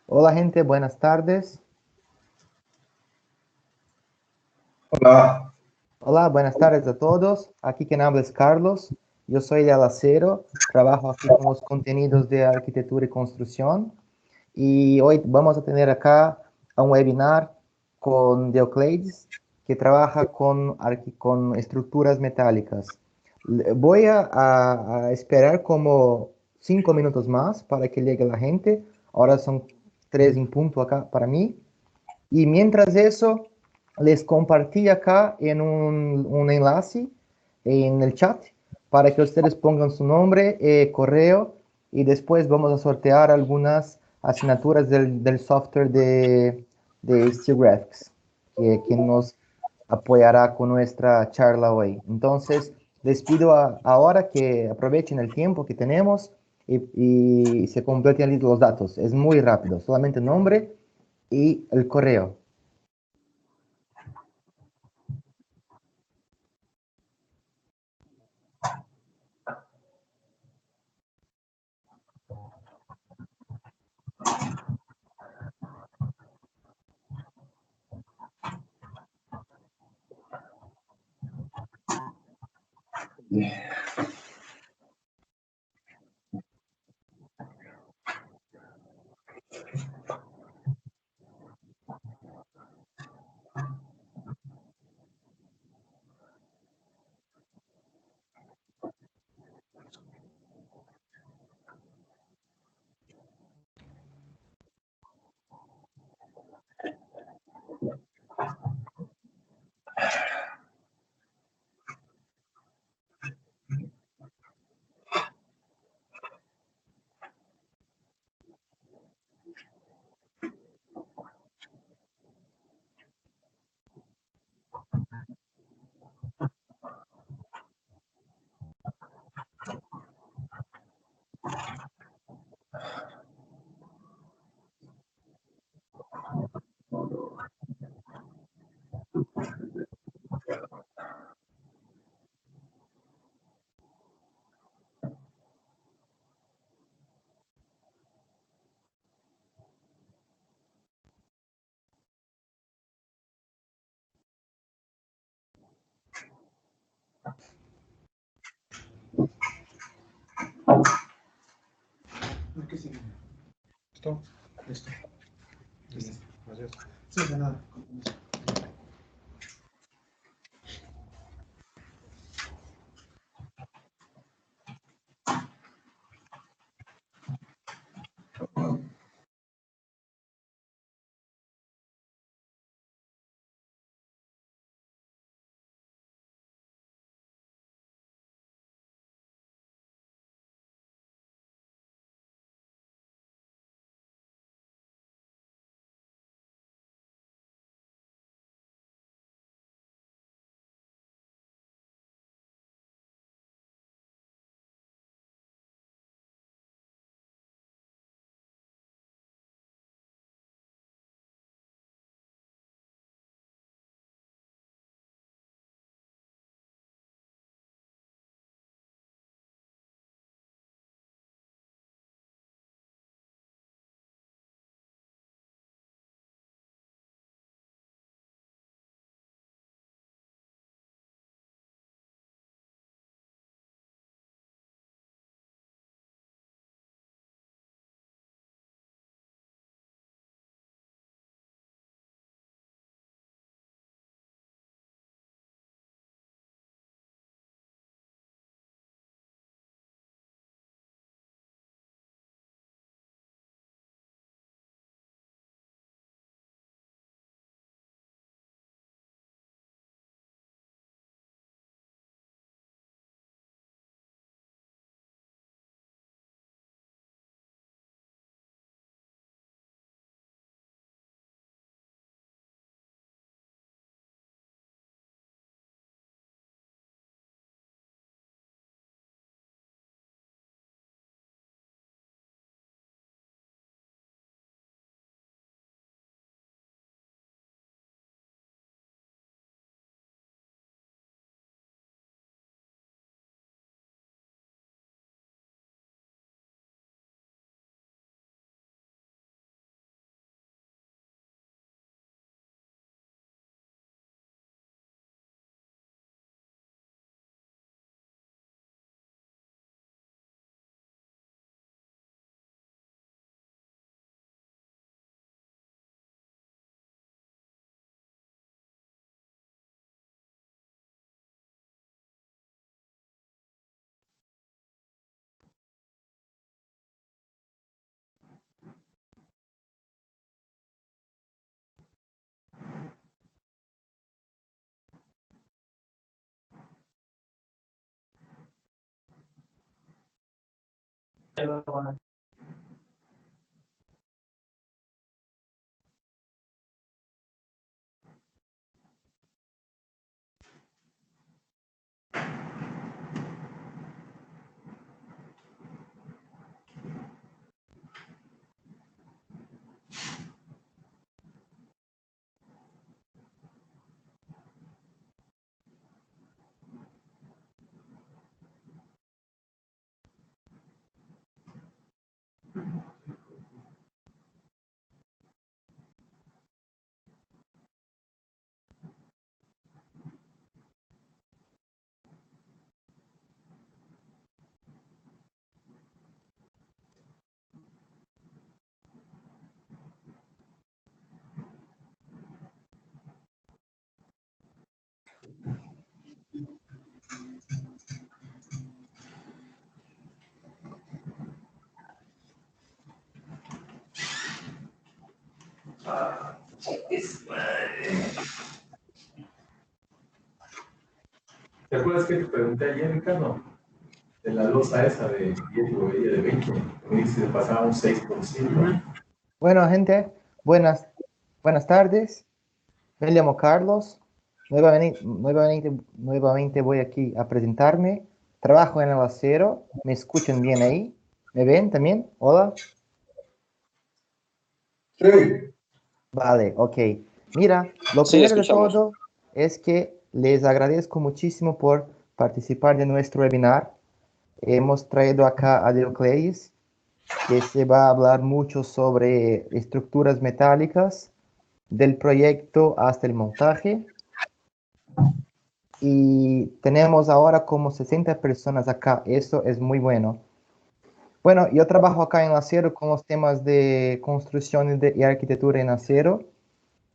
Hola gente, buenas tardes. Hola, Hola, buenas tardes a todos. Aquí quien habla es Carlos. Yo soy de Alacero, trabajo aquí con los contenidos de arquitectura y construcción. Y hoy vamos a tener acá un webinar con Deocleides, que trabaja con estructuras metálicas. Voy a esperar como 5 minutos más para que llegue la gente. Ahora son 3 en punto acá para mí. Y mientras eso, les compartí acá en un enlace en el chat para que ustedes pongan su nombre, correo y después vamos a sortear algunas asignaturas del software de Steel Graphics que nos apoyará con nuestra charla hoy. Entonces, les pido ahora que aprovechen el tiempo que tenemos y se completen los datos. Es muy rápido, solamente nombre y el correo. ¿qué sigue? ¿Listo? Listo. Listo. Gracias. Sí, de nada. ¿Te acuerdas que te pregunté ayer, Ricardo? De la losa esa de 10 bobería de 20. Me dice que pasaba un 6%. Bueno, gente, buenas tardes. Me llamo Carlos. Nuevamente voy aquí a presentarme. Trabajo en el acero. ¿Me escuchan bien ahí? ¿Me ven también? Hola. Sí. Vale, ok. Mira, lo Sí, primero de escuchamos. todo es que les agradezco muchísimo por participar de nuestro webinar. Hemos traído acá a Deocleis, que se va a hablar mucho sobre estructuras metálicas, del proyecto hasta el montaje. Y tenemos ahora como 60 personas acá. Eso es muy bueno. Bueno, yo trabajo acá en acero con los temas de construcción y arquitectura en acero.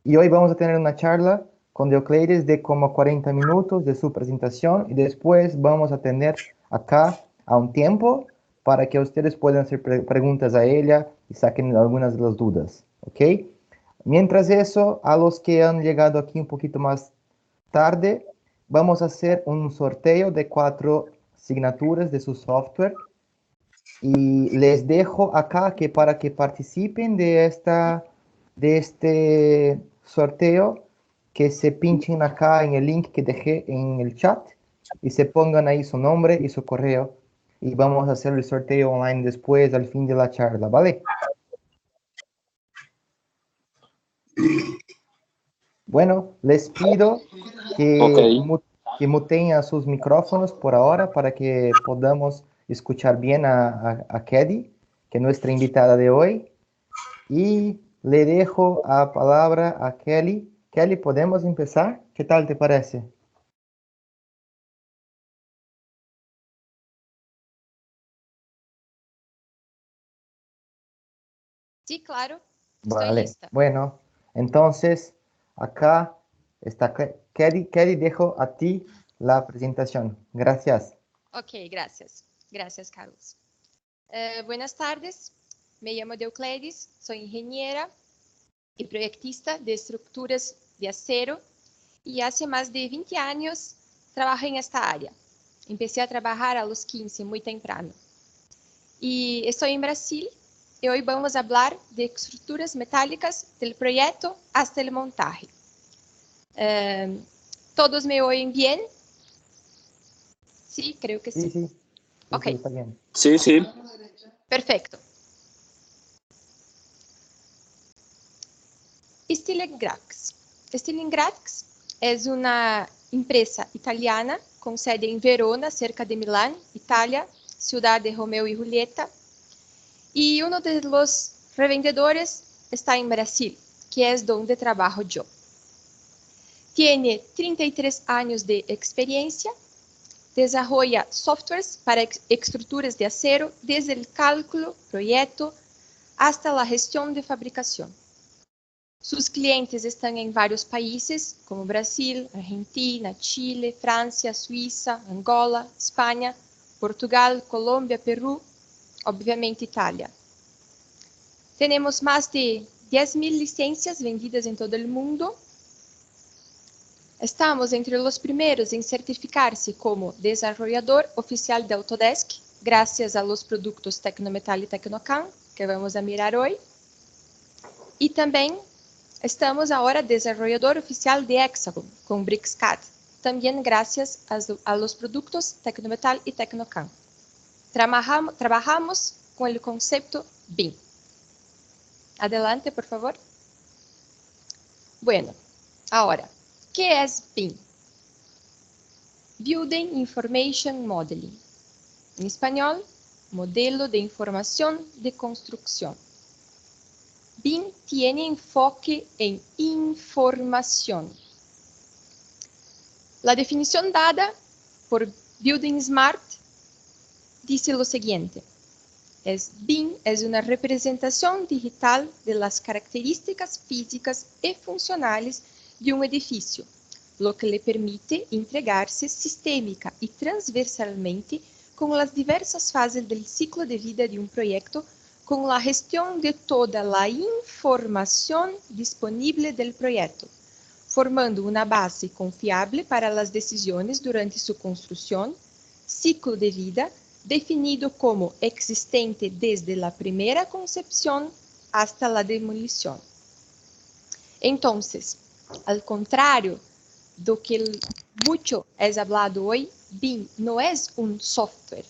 Y hoy vamos a tener una charla con Deocleides de como 40 minutos de su presentación. Y después vamos a tener acá a un tiempo para que ustedes puedan hacer preguntas a ella y saquen algunas de las dudas. ¿Ok? Mientras eso, a los que han llegado aquí un poquito más tarde, vamos a hacer un sorteo de 4 asignaturas de su software y les dejo acá que para que participen de este sorteo, que se pinchen acá en el link que dejé en el chat y se pongan ahí su nombre y su correo y vamos a hacer el sorteo online después al fin de la charla, ¿vale? Bueno, les pido que, Ok. que muten sus micrófonos por ahora para que podamos escuchar bien a Kedi, que es nuestra invitada de hoy. Y le dejo a palabra a Kelly. Kelly, ¿podemos empezar? ¿Qué tal te parece? Sí, claro, estoy Vale, lista. bueno, entonces acá está Kelly. Kelly, dejo a ti la presentación. Gracias. Ok, gracias. Gracias, Carlos. Buenas tardes, me llamo Deocleides, soy ingeniera y proyectista de estructuras de acero y hace más de 20 años trabajo en esta área. Empecé a trabajar a los 15, muy temprano. Y estoy en Brasil y hoy vamos a hablar de estructuras metálicas del proyecto hasta el montaje. ¿Todos me oyen bien? Sí, creo que Sí, sí. sí, Ok, está bien. Sí, sí. perfecto. Styligrax. Styligrax es una empresa italiana con sede en Verona, cerca de Milán, Italia, ciudad de Romeo y Julieta. Y uno de los revendedores está en Brasil, que es donde trabajo yo. Tiene 33 años de experiencia, desarrolla softwares para estructuras de acero desde el cálculo, proyecto, hasta la gestión de fabricación. Sus clientes están en varios países como Brasil, Argentina, Chile, Francia, Suiza, Angola, España, Portugal, Colombia, Perú, obviamente Italia. Tenemos más de 10.000 licencias vendidas en todo el mundo. Estamos entre los primeros en certificarse como desarrollador oficial de Autodesk gracias a los productos Tecnometal y Tecnocan, que vamos a mirar hoy. Y también estamos ahora desarrollador oficial de Hexagon con BricsCAD, también gracias a los productos Tecnometal y Tecnocan. Trabajamos con el concepto BIM. Adelante, por favor. Bueno, ahora, ¿qué es BIM? Building Information Modeling. En español, modelo de información de construcción. BIM tiene enfoque en información. La definición dada por Building Smart dice lo siguiente. BIM es una representación digital de las características físicas y funcionales de un edificio, lo que le permite entregarse sistémica y transversalmente con las diversas fases del ciclo de vida de un proyecto, con la gestión de toda la información disponible del proyecto, formando una base confiable para las decisiones durante su construcción, ciclo de vida, definido como existente desde la primera concepción hasta la demolición. Entonces, al contrario de que mucho es hablado hoy, BIM no es un software,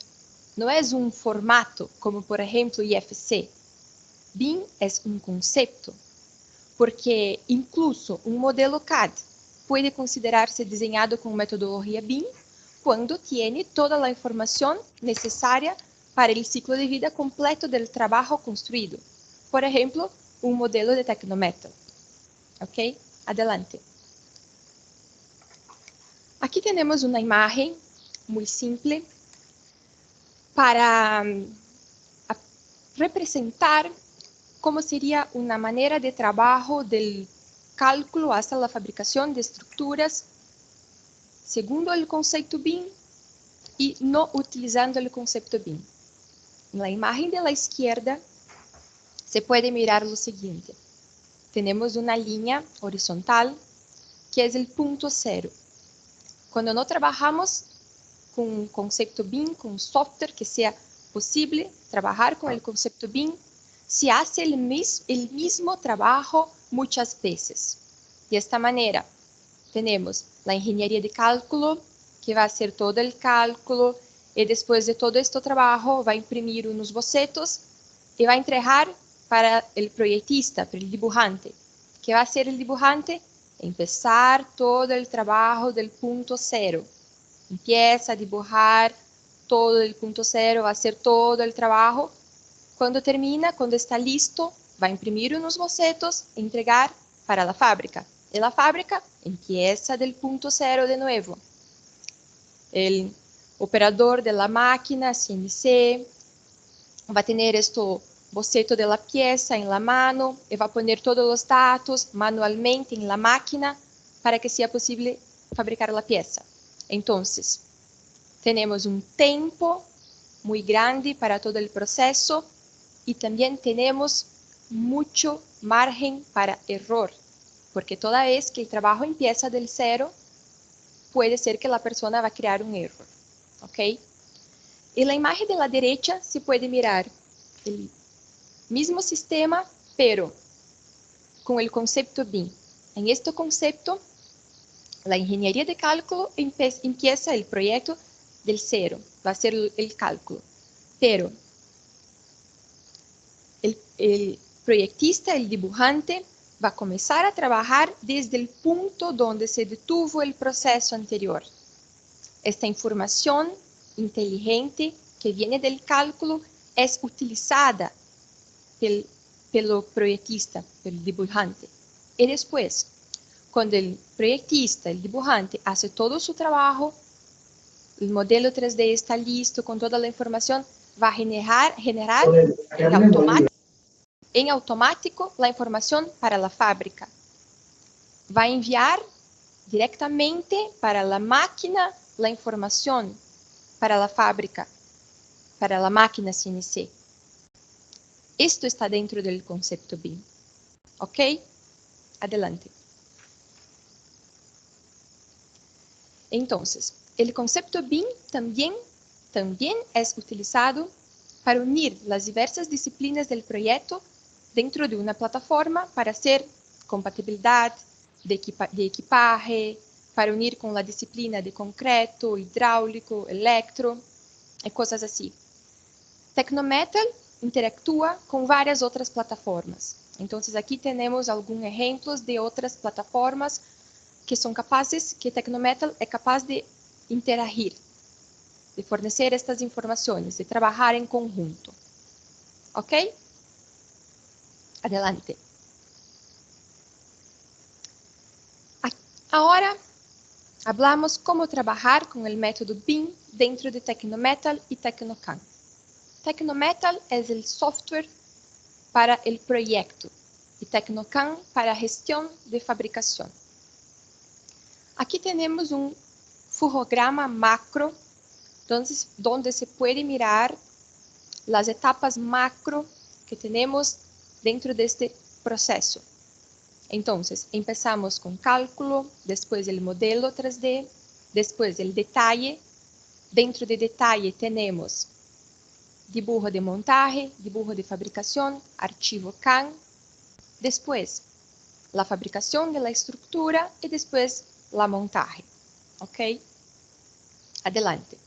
no es un formato como por ejemplo IFC. BIM es un concepto, porque incluso un modelo CAD puede considerarse diseñado con metodología BIM cuando tiene toda la información necesaria para el ciclo de vida completo del trabajo construido. Por ejemplo, un modelo de Tecnometal. ¿Ok? Adelante. Aquí tenemos una imagen muy simple para representar cómo sería una manera de trabajo del cálculo hasta la fabricación de estructuras segundo el concepto BIM y no utilizando el concepto BIM. En la imagen de la izquierda se puede mirar lo siguiente. Tenemos una línea horizontal que es el punto cero. Cuando no trabajamos con un concepto BIM, con un software que sea posible trabajar con el concepto BIM, se hace el mismo trabajo muchas veces. De esta manera, tenemos la ingeniería de cálculo, que va a hacer todo el cálculo, y después de todo este trabajo va a imprimir unos bocetos y va a entregar para el proyectista, para el dibujante. ¿Qué va a hacer el dibujante? Empezar todo el trabajo del punto cero. Empieza a dibujar todo el punto cero, va a hacer todo el trabajo. Cuando termina, cuando está listo, va a imprimir unos bocetos e entregar para la fábrica. Y la fábrica empieza del punto cero de nuevo. El operador de la máquina, CNC, va a tener este boceto de la pieza en la mano y va a poner todos los datos manualmente en la máquina para que sea posible fabricar la pieza. Entonces, tenemos un tiempo muy grande para todo el proceso y también tenemos mucho margen para error, porque toda vez que el trabajo empieza del cero, puede ser que la persona va a crear un error. ¿Ok? En la imagen de la derecha se puede mirar el mismo sistema, pero con el concepto BIM. En este concepto, la ingeniería de cálculo empieza el proyecto del cero, va a ser el cálculo. Pero el proyectista, el dibujante, va a comenzar a trabajar desde el punto donde se detuvo el proceso anterior. Esta información inteligente que viene del cálculo es utilizada pelo proyectista, pelo dibujante. Y después, cuando el proyectista, el dibujante, hace todo su trabajo, el modelo 3D está listo con toda la información, va a generar en automático la información para la fábrica. Va a enviar directamente para la máquina la información para la fábrica, para la máquina CNC. Esto está dentro del concepto BIM. ¿Ok? Adelante. Entonces, el concepto BIM también también es utilizado para unir las diversas disciplinas del proyecto dentro de una plataforma para hacer compatibilidad de equipaje, para unir con la disciplina de concreto, hidráulico, electro y cosas así. Tecnometal interactúa con varias otras plataformas. Entonces aquí tenemos algunos ejemplos de otras plataformas que son capaces, que Tecnometal es capaz de interagir, de fornecer estas informaciones, de trabajar en conjunto. ¿Ok? Adelante. Ahora hablamos cómo trabajar con el método BIM dentro de Tecnometal y Tecnocan. Tecnometal es el software para el proyecto y Tecnocan para gestión de fabricación. Aquí tenemos un fluograma macro donde se puede mirar las etapas macro que tenemos dentro de este proceso. Entonces, empezamos con cálculo, después el modelo 3D, después el detalle. Dentro de detalle tenemos dibujo de montaje, dibujo de fabricación, archivo CAM, después la fabricación de la estructura y después la montaje. ¿Ok? Adelante.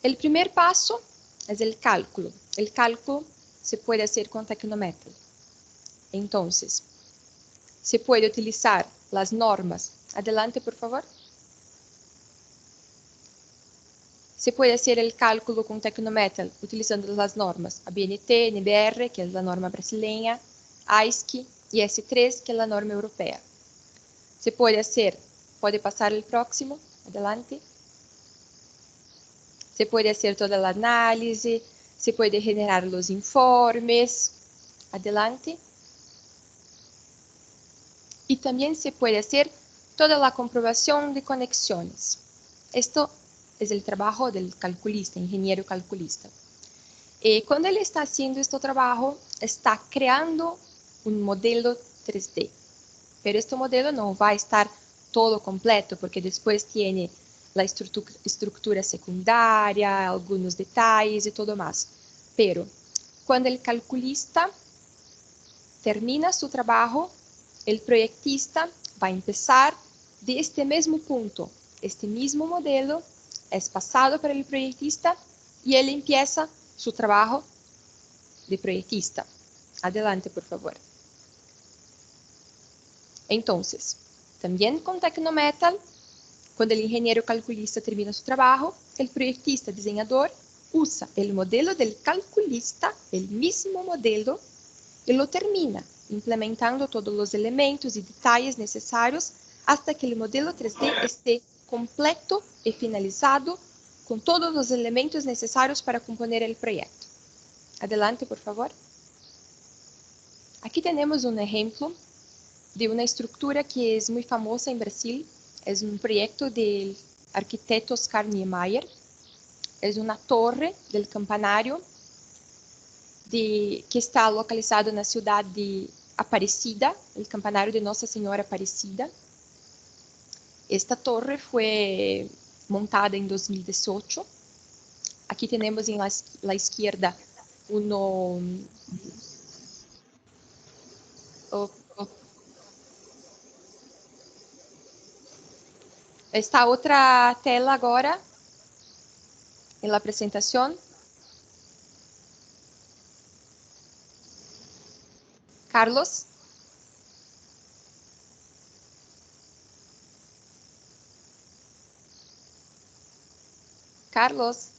El primer paso es el cálculo. El cálculo se puede hacer con Tecnometal. Entonces, se puede utilizar las normas. Adelante, por favor. Se puede hacer el cálculo con Tecnometal utilizando las normas ABNT, NBR, que es la norma brasileña, AISC y S3, que es la norma europea. Se puede hacer, puede pasar el próximo, adelante. Se puede hacer toda la análisis, se puede generar los informes, adelante. Y también se puede hacer toda la comprobación de conexiones. Esto es el trabajo del calculista, ingeniero calculista. Cuando él está haciendo este trabajo, está creando un modelo 3D. Pero este modelo no va a estar todo completo, porque después tiene la estructura secundaria, algunos detalles y todo más. Pero cuando el calculista termina su trabajo, el proyectista va a empezar de este mismo punto. Este mismo modelo es pasado para el proyectista y él empieza su trabajo de proyectista. Adelante, por favor. Entonces, también con Tecnometal, cuando el ingeniero calculista termina su trabajo, el proyectista diseñador usa el modelo del calculista, el mismo modelo, y lo termina implementando todos los elementos y detalles necesarios hasta que el modelo 3D esté completo y finalizado con todos los elementos necesarios para componer el proyecto. Adelante, por favor. Aquí tenemos un ejemplo de una estructura que es muy famosa en Brasil. Es un proyecto del arquitecto Oscar Niemeyer. Es una torre del campanario que está localizado en la ciudad de Aparecida, el campanario de Nossa Senhora Aparecida. Esta torre fue montada en 2018. Aquí tenemos en la izquierda uno... Esta outra tela agora, em la apresentação. Carlos. Carlos.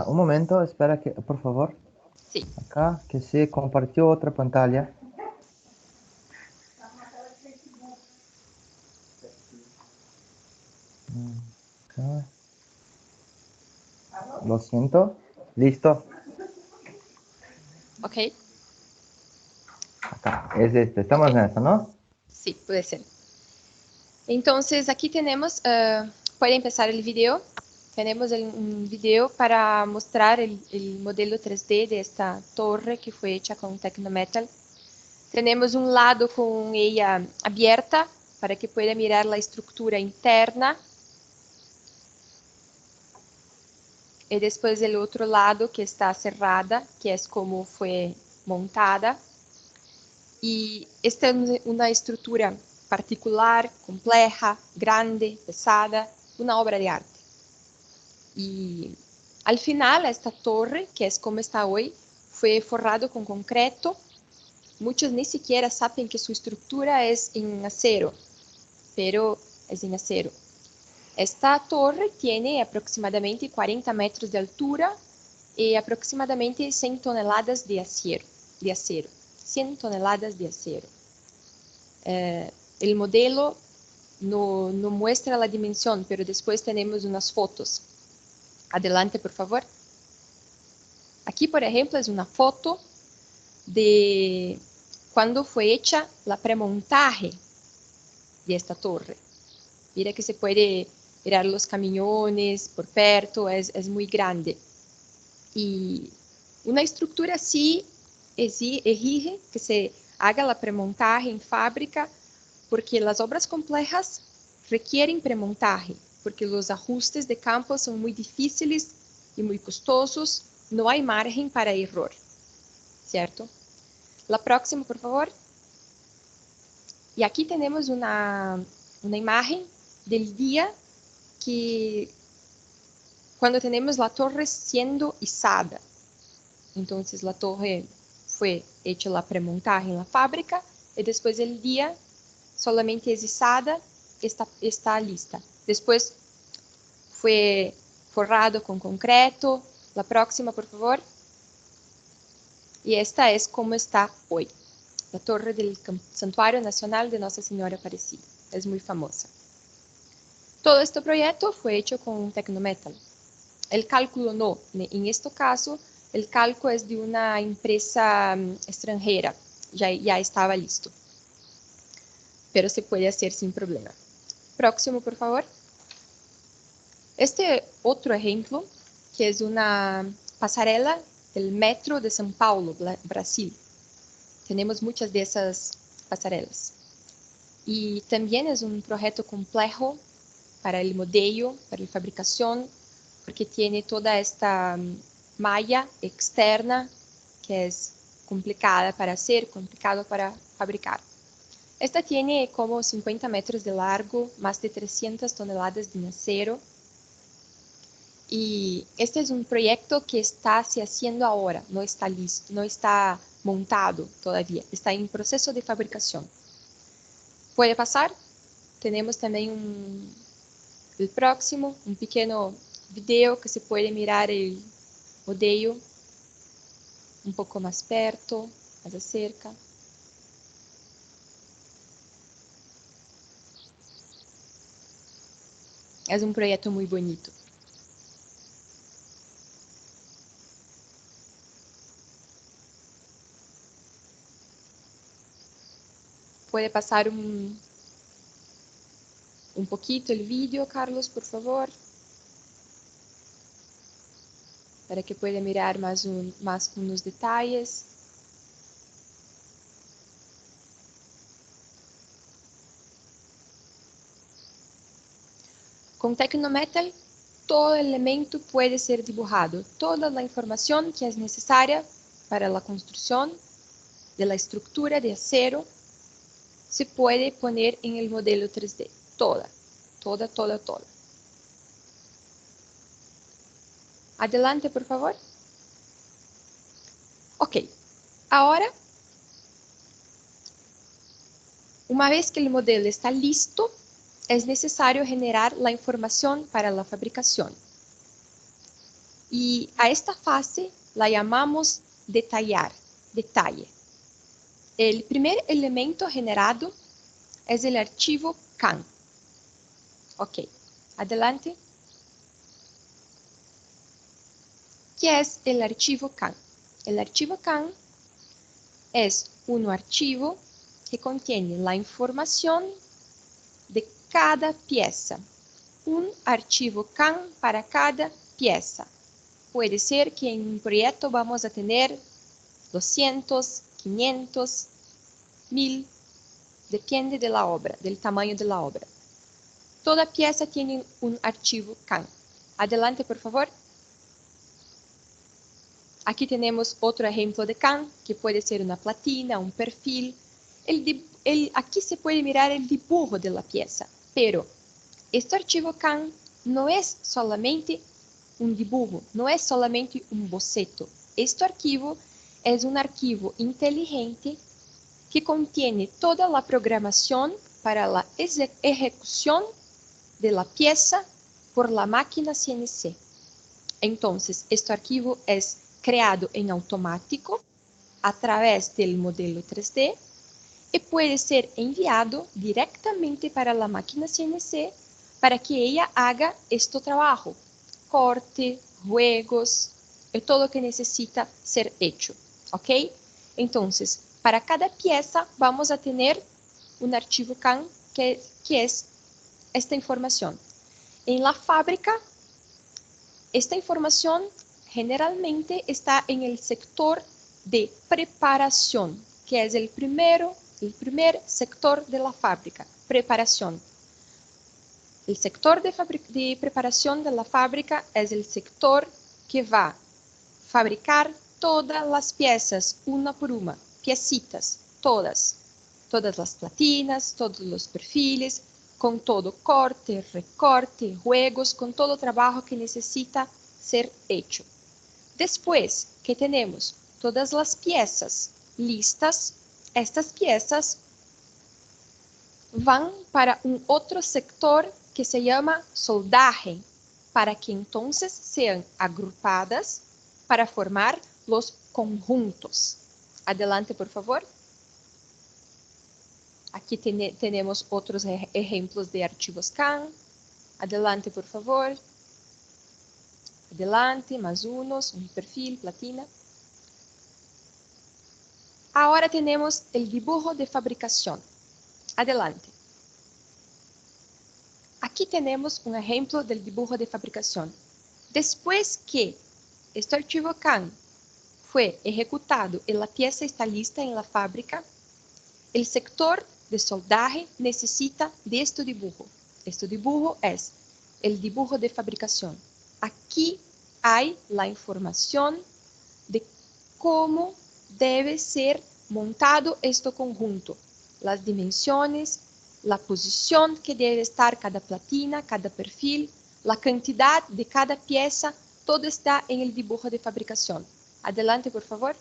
Un momento, espera que, por favor. Sí. Acá, que se compartió otra pantalla. Acá. Lo siento. Listo. Ok. Acá, es este. Estamos en esto, ¿no? Sí, puede ser. Entonces, aquí tenemos, puede empezar el video. Tenemos un video para mostrar el modelo 3D de esta torre que fue hecha con Tecnometal. Tenemos un lado con ella abierta para que pueda mirar la estructura interna. Y después el otro lado que está cerrada, que es como fue montada. Y esta es una estructura particular, compleja, grande, pesada, una obra de arte. Y al final esta torre, que es como está hoy, fue forrado con concreto. Muchos ni siquiera saben que su estructura es en acero, pero es en acero. Esta torre tiene aproximadamente 40 metros de altura y aproximadamente 100 toneladas de acero. 100 toneladas de acero. El modelo no muestra la dimensión, pero después tenemos unas fotos. Adelante, por favor. Aquí, por ejemplo, es una foto de cuando fue hecha la premontaje de esta torre. Mira que se puede mirar los camiones por perto, es muy grande. Y una estructura así exige que se haga la premontaje en fábrica, porque las obras complejas requieren premontaje, porque los ajustes de campo son muy difíciles y muy costosos, no hay margen para error, ¿cierto? La próxima, por favor. Y aquí tenemos una imagen del día que cuando tenemos la torre siendo izada. Entonces la torre fue hecha la premontaje en la fábrica y después el día solamente es izada, está lista. Después fue forrado con concreto. La próxima, por favor. Y esta es como está hoy. La torre del Santuario Nacional de Nossa Senhora Aparecida. Es muy famosa. Todo este proyecto fue hecho con Tecnometal. El cálculo no. En este caso, el cálculo es de una empresa extranjera. Ya estaba listo. Pero se puede hacer sin problema. Próximo, por favor. Este otro ejemplo, que es una pasarela del metro de São Paulo, Brasil. Tenemos muchas de esas pasarelas. Y también es un proyecto complejo para el modelo, para la fabricación, porque tiene toda esta malla externa que es complicada para hacer, complicado para fabricar. Esta tiene como 50 metros de largo, más de 300 toneladas de acero. Y este es un proyecto que está se haciendo ahora, no está listo, no está montado todavía, está en proceso de fabricación. ¿Puede pasar? Tenemos también el próximo, un pequeño video que se puede mirar el modelo un poco más perto, más cerca. Es un proyecto muy bonito. Puede pasar un poquito el vídeo, Carlos, por favor, para que pueda mirar más unos detalles. Con Tecnometal, todo elemento puede ser dibujado, toda la información que es necesaria para la construcción de la estructura de acero se puede poner en el modelo 3D, toda. Adelante, por favor. Ok, ahora, una vez que el modelo está listo, es necesario generar la información para la fabricación. Y a esta fase la llamamos detallar, detalle. El primer elemento generado es el archivo CAN. Ok, adelante. ¿Qué es el archivo CAN? El archivo CAN es un archivo que contiene la información de cada pieza. Un archivo CAN para cada pieza. Puede ser que en un proyecto vamos a tener 200, 500, 1000, depende de la obra, del tamaño de la obra. Toda pieza tiene un archivo CAN. Adelante, por favor. Aquí tenemos otro ejemplo de CAN, que puede ser una platina, un perfil. Aquí se puede mirar el dibujo de la pieza, pero este archivo CAN no es solamente un dibujo, no es solamente un boceto. Este archivo es un archivo inteligente que contiene toda la programación para la ejecución de la pieza por la máquina CNC. Entonces, este archivo es creado en automático a través del modelo 3D y puede ser enviado directamente para la máquina CNC para que ella haga este trabajo, corte, juegos, y todo lo que necesita ser hecho, ¿ok? Entonces, para cada pieza vamos a tener un archivo CAN que es esta información. En la fábrica, esta información generalmente está en el sector de preparación, que es el primer sector de la fábrica, preparación. El sector de preparación de la fábrica es el sector que va a fabricar todas las piezas, una por una, piecitas, todas las platinas, todos los perfiles, con todo corte, recorte, juegos, con todo trabajo que necesita ser hecho. Después que tenemos todas las piezas listas, estas piezas van para un otro sector que se llama soldaje, para que entonces sean agrupadas para formar los conjuntos. Adelante, por favor. Aquí tenemos otros ejemplos de archivos CAN. Adelante, por favor. Adelante, más unos, un perfil, platina. Ahora tenemos el dibujo de fabricación. Adelante. Aquí tenemos un ejemplo del dibujo de fabricación. Después que este archivo CAN fue ejecutado y la pieza está lista en la fábrica, el sector de soldaje necesita de este dibujo. Este dibujo es el dibujo de fabricación. Aquí hay la información de cómo debe ser montado este conjunto, las dimensiones, la posición que debe estar cada platina, cada perfil, la cantidad de cada pieza, todo está en el dibujo de fabricación. Adelante, por favor.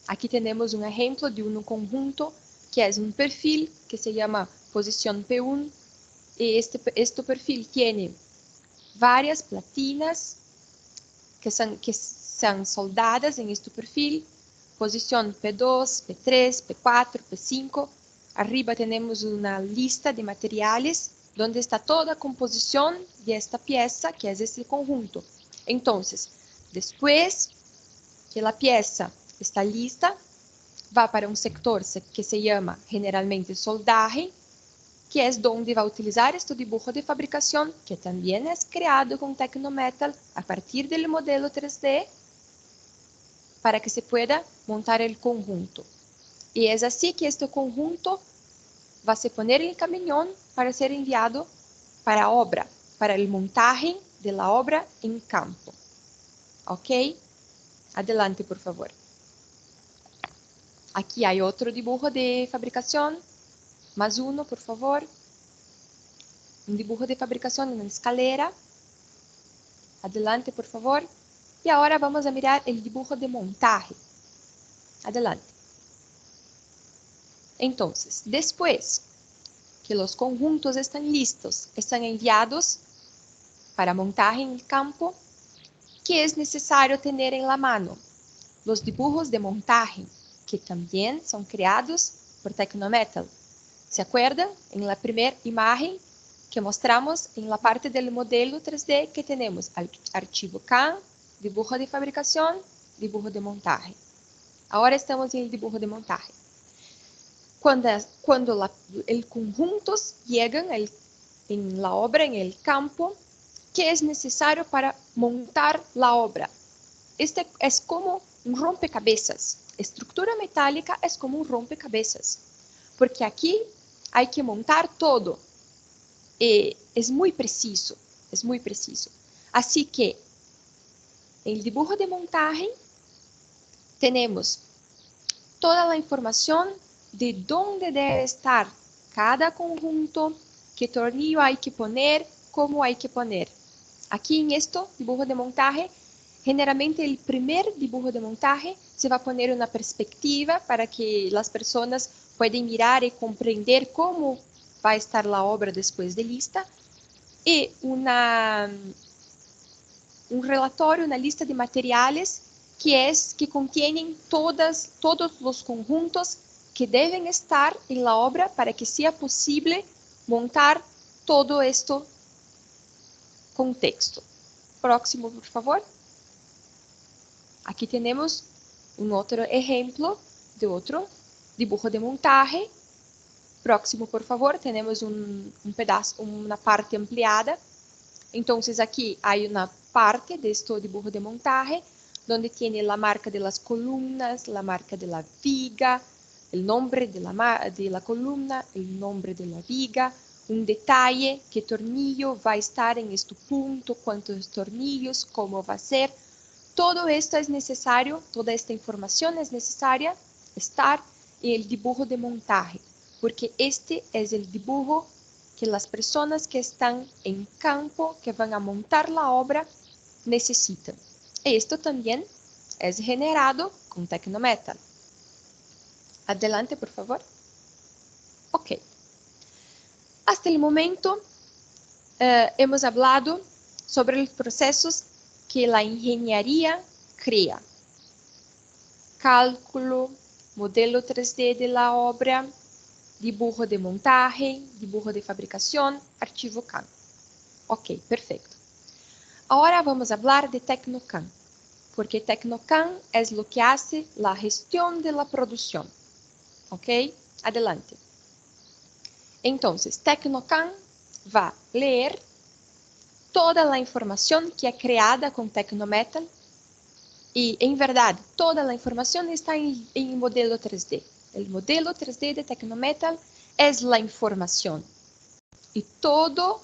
Aquí tenemos un ejemplo de un conjunto que es un perfil que se llama posición P1. Y este perfil tiene varias platinas que son soldadas en este perfil. Posición P2, P3, P4, P5. Arriba tenemos una lista de materiales donde está toda la composición de esta pieza, que es este conjunto. Entonces, después que la pieza está lista, va para un sector que se llama generalmente soldaje, que es donde va a utilizar este dibujo de fabricación, que también es creado con Tecnometal a partir del modelo 3D, para que se pueda montar el conjunto. Y es así que este conjunto va a se poner en el camión para ser enviado para obra, para el montaje de la obra en campo. ¿Ok? Adelante, por favor. Aquí hay otro dibujo de fabricación. Más uno, por favor. Un dibujo de fabricación en una escalera. Adelante, por favor. Y ahora vamos a mirar el dibujo de montaje. Adelante. Entonces, después que los conjuntos están listos, están enviados para montaje en el campo, ¿qué es necesario tener en la mano? Los dibujos de montaje, que también son creados por Tecnometal. ¿Se acuerdan? En la primera imagen que mostramos en la parte del modelo 3D que tenemos archivo CAN, dibujo de fabricación, dibujo de montaje. Ahora estamos en el dibujo de montaje. Cuando los conjuntos llegan en la obra, en el campo, ¿qué es necesario para montar la obra? Este es como un rompecabezas. estructura metálica es como un rompecabezas, porque aquí hay que montar todo. Es muy preciso, es muy preciso. Así que en el dibujo de montaje tenemos toda la información de dónde debe estar cada conjunto, qué tornillo hay que poner, cómo hay que poner. Aquí en esto, dibujo de montaje, generalmente el primer dibujo de montaje se va a poner una perspectiva para que las personas puedan mirar y comprender cómo va a estar la obra después de lista. Y un relatorio, una lista de materiales que contienen todos los conjuntos que deben estar en la obra para que sea posible montar todo esto con texto. Próximo, por favor. Aquí tenemos un otro ejemplo de otro dibujo de montaje. Próximo, por favor. Tenemos un pedazo, una parte ampliada. Entonces aquí hay una parte de este dibujo de montaje donde tiene la marca de las columnas, la marca de la viga, el nombre de la columna, el nombre de la viga, un detalle, qué tornillo va a estar en este punto, cuántos tornillos, cómo va a ser. Todo esto es necesario, toda esta información es necesaria estar en el dibujo de montaje, porque este es el dibujo que las personas que están en campo, que van a montar la obra, necesitan. Esto también es generado con Tecnometal. Adelante, por favor. Ok. Hasta el momento hemos hablado sobre los procesos que la ingeniería crea. Cálculo, modelo 3D de la obra, dibujo de montaje, dibujo de fabricación, archivo CAM. Ok, perfecto. Ahora vamos a hablar de Tecnocam, porque Tecnocam es lo que hace la gestión de la producción. Ok, adelante. Entonces, Tecnocam va a leer toda la información que es creada con Tecnometal y, en verdad, toda la información está en modelo 3D. El modelo 3D de Tecnometal es la información y todo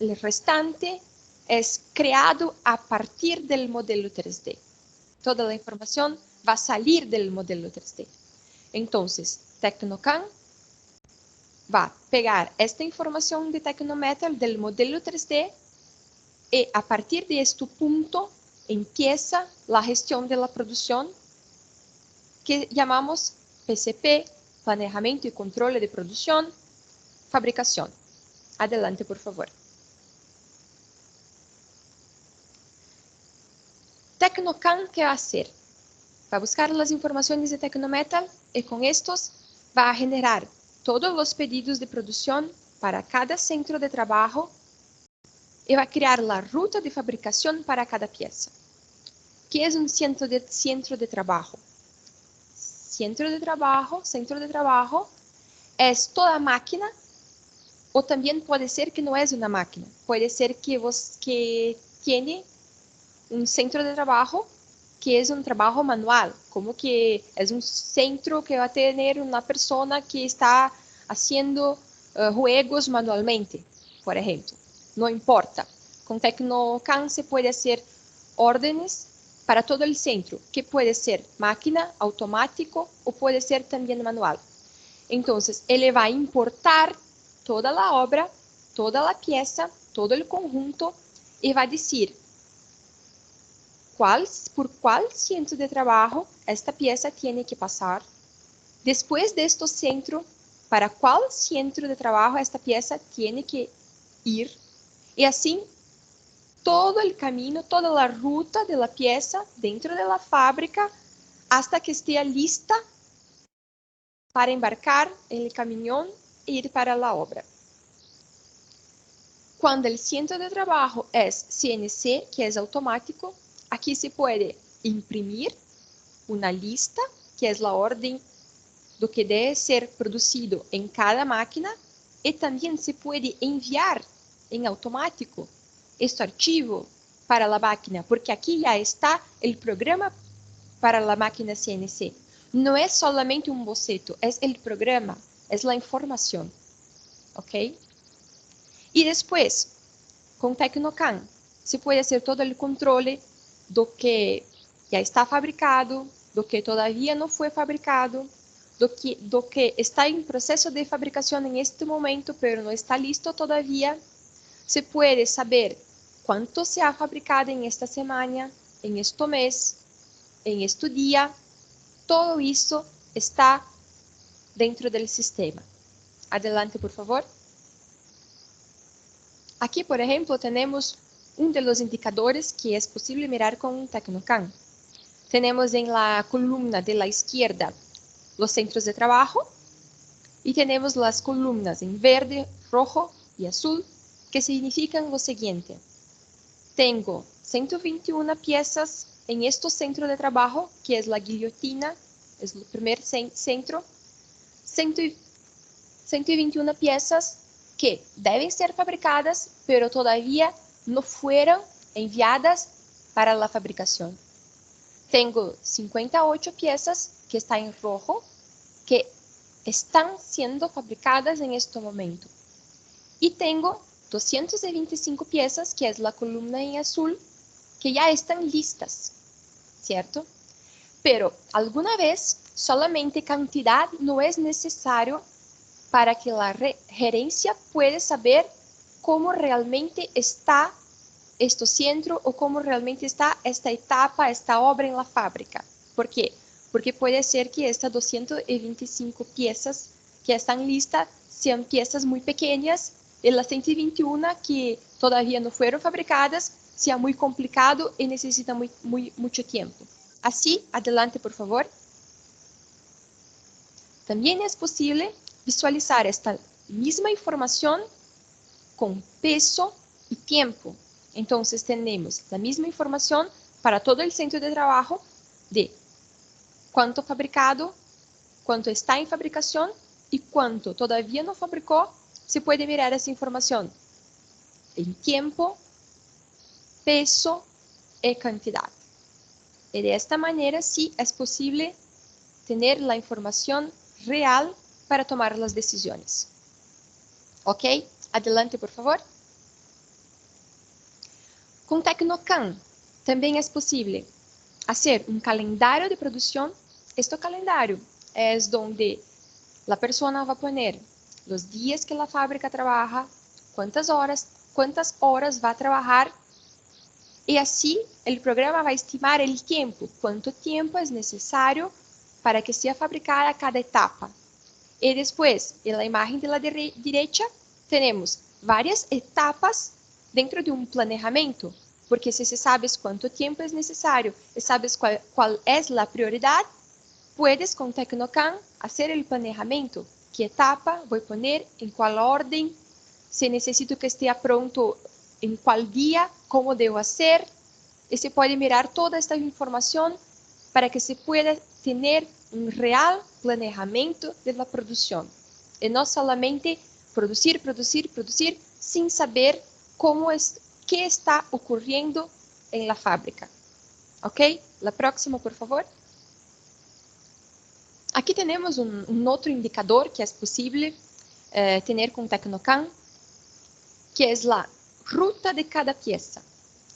el restante es creado a partir del modelo 3D. Toda la información va a salir del modelo 3D. Entonces, Tecnocam va a pegar esta información de Tecnometal del modelo 3D y a partir de este punto empieza la gestión de la producción que llamamos PCP, Planeamiento y Control de Producción, Fabricación. Adelante, por favor. Tecnocam, ¿qué va a hacer? Va a buscar las informaciones de Tecnometal y con estos va a generar todos los pedidos de producción para cada centro de trabajo y va a crear la ruta de fabricación para cada pieza. ¿Qué es un centro de trabajo? Centro de trabajo es toda máquina, o también puede ser que no es una máquina. Puede ser que tiene un centro de trabajo que es un trabajo manual, como que es un centro que va a tener una persona que está haciendo juegos manualmente, por ejemplo. No importa. Con Tecnocam se puede hacer órdenes para todo el centro, que puede ser máquina, automático o puede ser también manual. Entonces, él va a importar toda la obra, toda la pieza, todo el conjunto y va a decir por cuál centro de trabajo esta pieza tiene que pasar. Después de este centro, para cuál centro de trabajo esta pieza tiene que ir. Y así, todo el camino, toda la ruta de la pieza dentro de la fábrica hasta que esté lista para embarcar en el camión e ir para la obra. Cuando el centro de trabajo es CNC, que es automático, aquí se puede imprimir una lista, que es la orden de lo que debe ser producido en cada máquina, y también se puede enviar en automático este archivo para la máquina, porque aquí ya está el programa para la máquina CNC. no es solamente un boceto, es el programa, es la información. ¿Ok? Y después, con Tecnocan, se puede hacer todo el control do que ya está fabricado, do que todavía no fue fabricado, do que está en proceso de fabricación en este momento, pero no está listo todavía. Se puede saber cuánto se ha fabricado en esta semana, en este mes, en este día. Todo eso está dentro del sistema. Adelante, por favor. Aquí, por ejemplo, tenemos un de los indicadores que es posible mirar con Tecnocan. Tenemos en la columna de la izquierda los centros de trabajo y tenemos las columnas en verde, rojo y azul, que significan lo siguiente. Tengo 121 piezas en este centro de trabajo, que es la guillotina, es el primer centro. 121 piezas que deben ser fabricadas, pero todavía no fueron enviadas para la fabricación. Tengo 58 piezas que están en rojo, que están siendo fabricadas en este momento. Y tengo 225 piezas, que es la columna en azul, que ya están listas, ¿cierto? Pero alguna vez solamente cantidad no es necesario para que la gerencia pueda saber cómo realmente está este centro o cómo realmente está esta etapa, esta obra en la fábrica. ¿Por qué? Porque puede ser que estas 225 piezas que están listas sean piezas muy pequeñas y las 121 que todavía no fueron fabricadas sea muy complicado y necesita mucho tiempo. Así, adelante por favor. También es posible visualizar esta misma información con peso y tiempo. Entonces tenemos la misma información para todo el centro de trabajo de cuánto fabricado, cuánto está en fabricación y cuánto todavía no fabricó. Se puede mirar esa información en tiempo, peso y cantidad. Y de esta manera sí es posible tener la información real para tomar las decisiones. ¿Ok? Adelante, por favor. Con Tecnocan también es posible hacer un calendario de producción. Este calendario es donde la persona va a poner los días que la fábrica trabaja, cuántas horas va a trabajar, y así el programa va a estimar el tiempo, cuánto tiempo es necesario para que sea fabricada cada etapa. Y después, en la imagen de la derecha, tenemos varias etapas dentro de un planeamiento, porque si se sabes cuánto tiempo es necesario y sabes cuál es la prioridad, puedes con Tecnocan hacer el planeamiento. ¿Qué etapa voy a poner? ¿En cuál orden? Si necesito que esté pronto, ¿en cuál día? ¿Cómo debo hacer? Y se puede mirar toda esta información para que se pueda tener un real planeamiento de la producción. Y no solamente producir, sin saber qué está ocurriendo en la fábrica. ¿Ok? La próxima, por favor. Aquí tenemos un otro indicador que es posible tener con Tecnocan, que es la ruta de cada pieza.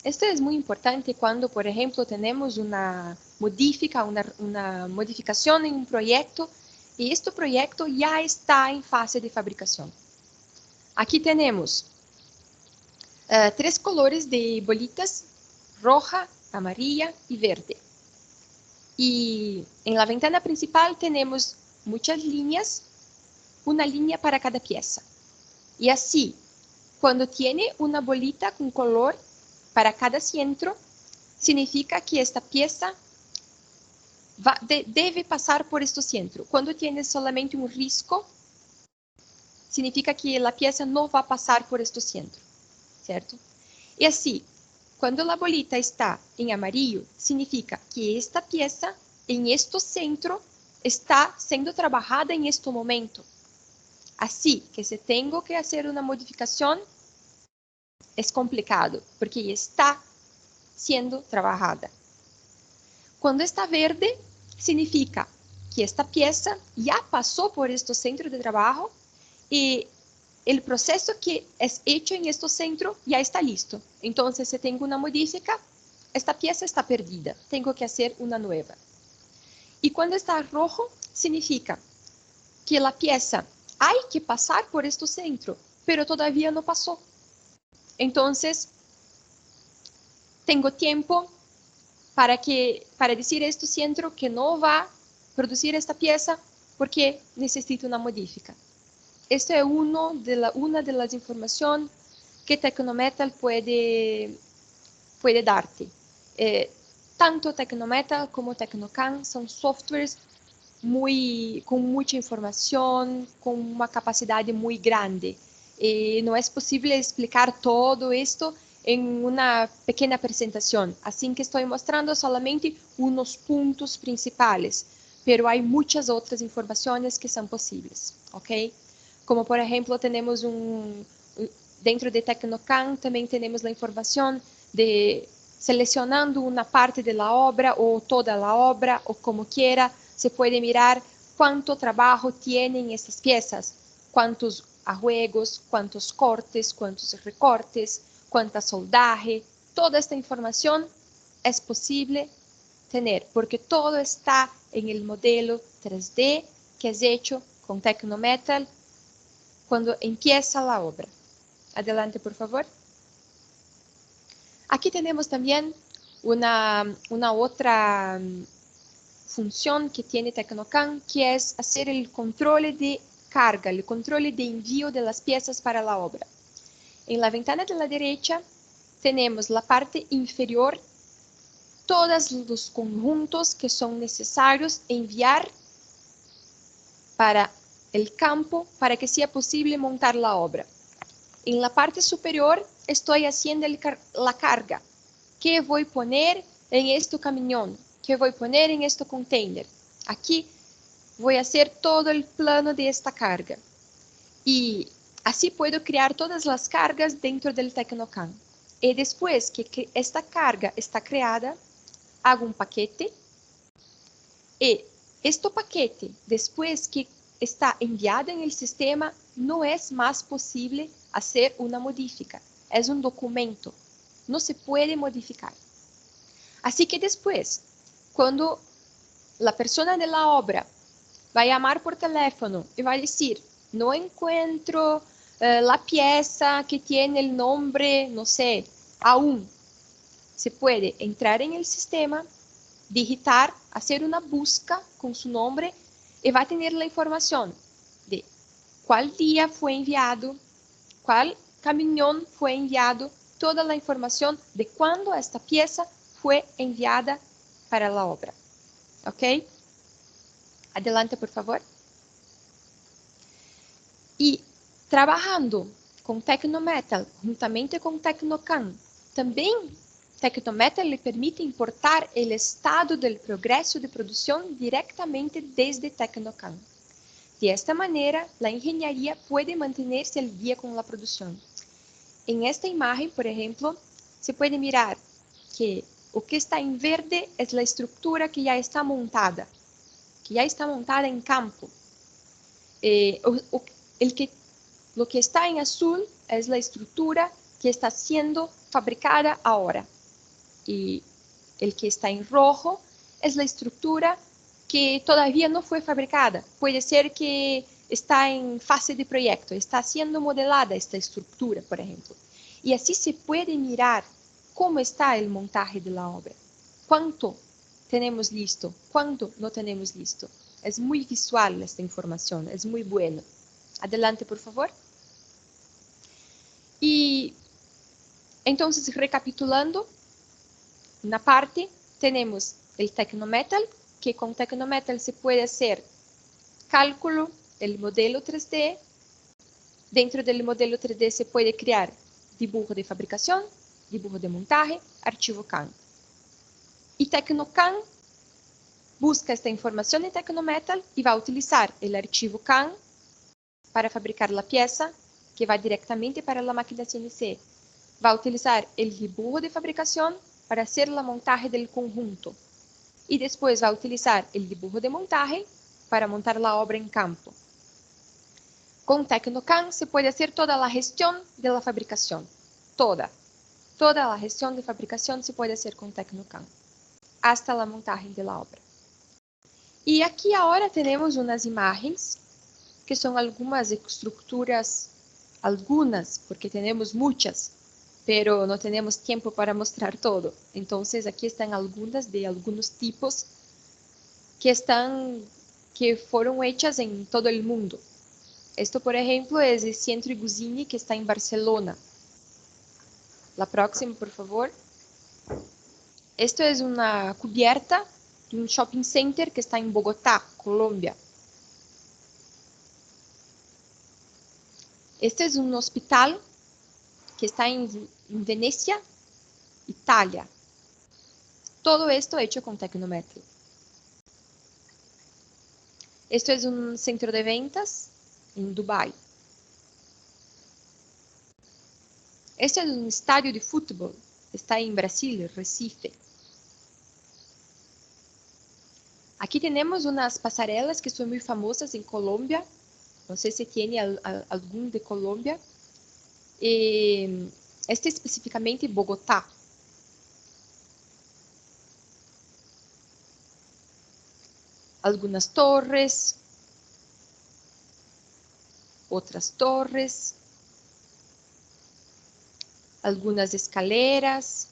Esto es muy importante cuando, por ejemplo, tenemos una modificación en un proyecto y este proyecto ya está en fase de fabricación. Aquí tenemos 3 colores de bolitas: roja, amarilla y verde. Y en la ventana principal tenemos muchas líneas, una línea para cada pieza. Y así, cuando tiene una bolita con color para cada centro, significa que esta pieza debe pasar por este centro. Cuando tiene solamente un risco, significa que la pieza no va a pasar por este centro, ¿cierto? Y así, cuando la bolita está en amarillo, significa que esta pieza en este centro está siendo trabajada en este momento. Así que si tengo que hacer una modificación, es complicado, porque está siendo trabajada. Cuando está verde, significa que esta pieza ya pasó por este centro de trabajo y el proceso que es hecho en este centro ya está listo. Entonces, si tengo una modifica, esta pieza está perdida. Tengo que hacer una nueva. Y cuando está rojo, significa que la pieza hay que pasar por este centro, pero todavía no pasó. Entonces, tengo tiempo para decir a este centro que no va a producir esta pieza porque necesito una modifica. Esto es una de las informaciones que Tecnometal puede darte. Tanto Tecnometal como Tecnocan son softwares con mucha información, con una capacidad muy grande. No es posible explicar todo esto en una pequeña presentación, así que estoy mostrando solamente unos puntos principales, pero hay muchas otras informaciones que son posibles, ¿ok? Como por ejemplo tenemos dentro de Tecnocan también tenemos la información de seleccionando una parte de la obra o toda la obra o como quiera, se puede mirar cuánto trabajo tienen estas piezas, cuántos arruegos, cuántos cortes, cuántos recortes, cuánta soldaje. Toda esta información es posible tener porque todo está en el modelo 3D que es hecho con Tecnometal cuando empieza la obra. Adelante, por favor. Aquí tenemos también una otra función que tiene Tecnocan, que es hacer el control de carga, el control de envío de las piezas para la obra. En la ventana de la derecha tenemos la parte inferior, todos los conjuntos que son necesarios enviar para el campo para que sea posible montar la obra. En la parte superior estoy haciendo la carga. ¿Qué voy a poner en este camión? ¿Qué voy a poner en este container? Aquí voy a hacer todo el plano de esta carga. Y así puedo crear todas las cargas dentro del Tecnocan. Y después que esta carga está creada, hago un paquete. Y este paquete, después que está enviado en el sistema, no es más posible hacer una modifica. Es un documento. No se puede modificar. Así que después, cuando la persona de la obra va a llamar por teléfono y va a decir, no encuentro la pieza que tiene el nombre, no sé, aún, se puede entrar en el sistema, digitar, hacer una busca con su nombre y va a tener la información de cuál día fue enviado, cuál camión fue enviado, toda la información de cuándo esta pieza fue enviada para la obra. ¿Ok? Adelante, por favor. Y trabajando con Tecnometal, juntamente con Tecnocan, también Tecnometal le permite importar el estado del progreso de producción directamente desde Tecnocan. De esta manera, la ingeniería puede mantenerse al día con la producción. En esta imagen, por ejemplo, se puede mirar que o que está en verde es la estructura que ya está montada en campo. Lo que está en azul es la estructura que está siendo fabricada ahora. Y el que está en rojo es la estructura que todavía no fue fabricada. Puede ser que está en fase de proyecto, está siendo modelada esta estructura, por ejemplo. Y así se puede mirar cómo está el montaje de la obra. ¿Cuánto tenemos listo? ¿Cuánto no tenemos listo? Es muy visual esta información, es muy bueno. Adelante, por favor. Y entonces, recapitulando, una parte tenemos el Tecnometal, que con Tecnometal se puede hacer cálculo del modelo 3D. Dentro del modelo 3D se puede crear dibujo de fabricación, dibujo de montaje, archivo CAM. Y Tecnocan busca esta información en Tecnometal y va a utilizar el archivo CAM para fabricar la pieza que va directamente para la máquina CNC. Va a utilizar el dibujo de fabricación para hacer la montaje del conjunto. Y después va a utilizar el dibujo de montaje para montar la obra en campo. Con Tecnocan se puede hacer toda la gestión de la fabricación. Toda la gestión de fabricación se puede hacer con Tecnocan, hasta la montaje de la obra. Y aquí ahora tenemos unas imágenes que son algunas estructuras, algunas, porque tenemos muchas, pero no tenemos tiempo para mostrar todo. Entonces aquí están algunas de algunos tipos que fueron hechas en todo el mundo. Esto, por ejemplo, es el Centro Igusini, que está en Barcelona. La próxima, por favor. Esto es una cubierta de un shopping center que está en Bogotá, Colombia. Este es un hospital que está en Venecia, Italia. Todo esto hecho con Tecnometal. Esto es un centro de ventas en Dubái. Este es un estadio de fútbol. Está en Brasil, Recife. Aquí tenemos unas pasarelas que son muy famosas en Colombia. No sé si tiene algún de Colombia. Este específicamente en Bogotá. Algunas torres. Otras torres. Algunas escaleras.